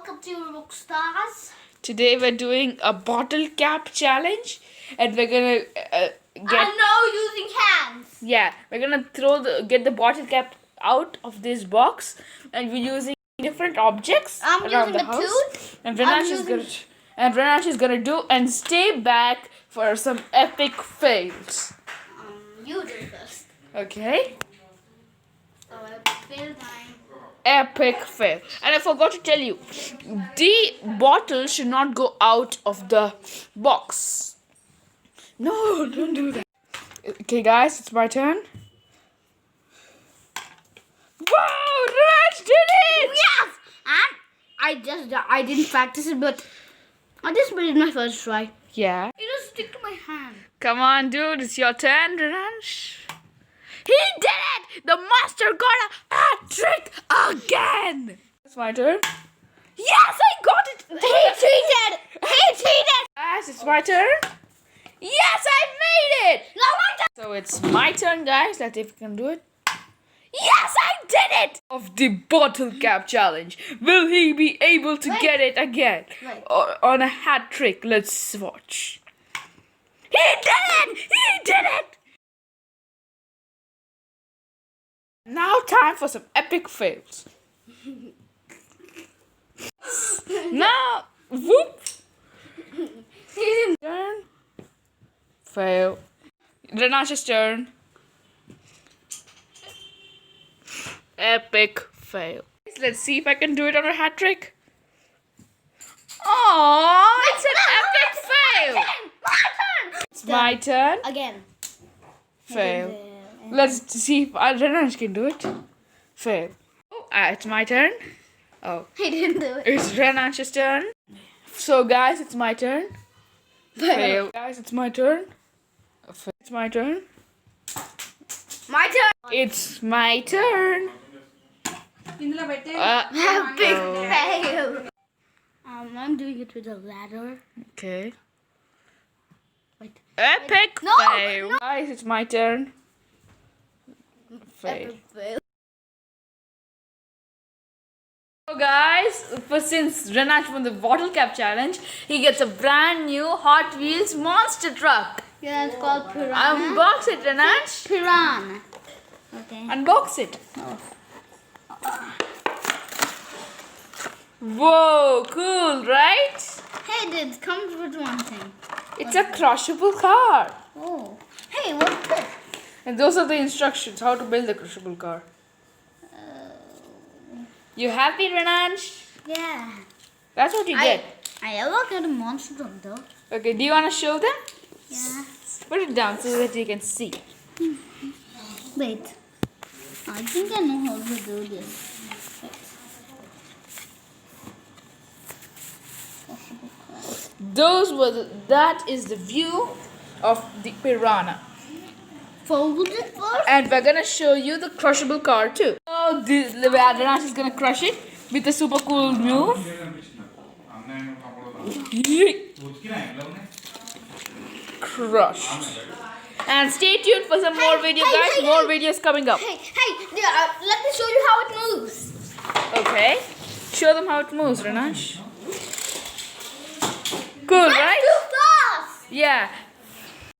welcome to Roblox Stars. Today we're doing a bottle cap challenge, and we're gonna using hands. Yeah, we're gonna get the bottle cap out of this box, and we're using different objects I'm around using the a house. tooth. And Renash is gonna do and stay back for some epic fails. You do first. Okay. So fail time. Epic fail. And I forgot to tell you, the bottle should not go out of the box. No, don't do that. Okay, guys, it's my turn. Wow, Raj did it! Yes! And I didn't practice it, but I just made it my first try. Yeah. It just stick to my hand. Come on, dude, it's your turn, Raj. He did it! The master got a hat trick again! It's my turn. Yes, I got it! He cheated! He cheated! Guys, it's my turn. Yes, I made it! No, my turn! So it's my turn, guys. Let's see if we can do it. Yes, I did it! Of the bottle cap challenge. Will he be able to get it again? Wait. On a hat trick? Let's watch. He did it! He did it! Now time for some epic fails. Now, whoop. Turn. Fail. Renash's turn. Epic fail. Let's see if I can do it on a hat trick. Aww, it's an epic fail. My turn! It's my turn. Again. Fail. Let's see if Renash can do it. Fail. Oh, it's my turn. Oh, He didn't do it. it's Renash's turn. So, guys, it's my turn. Fail. Guys, it's my turn. It's my turn. My turn. It's my turn. Big fail. I'm doing it with a ladder. Okay. Wait. Epic No, fail. no. Guys, it's my turn. Fail. Epic fail. So guys, since Renash won the bottle cap challenge, he gets a brand new Hot Wheels monster truck. Yeah, it's called Piranha. Unbox it, Renash. Piranha. Okay. Unbox it. Whoa, cool, right? Hey, it comes with one thing. It's a crushable car. Oh. Hey, what's this? And those are the instructions how to build a crushable car. You happy, Renash? Yeah. That's what you get. I ever got a monster truck though. Okay, do you want to show them? Yeah. Put it down so that you can see. Wait. I think I know how to do this. That is the view of the Piranha. Fold it first. And we're gonna show you the crushable car too. So Renash is gonna crush it with a super cool move. Crushed. And stay tuned for some more videos, guys. More videos coming up. Hey, let me show you how it moves. Okay. Show them how it moves, Renash. Cool, That's right? too fast. Yeah.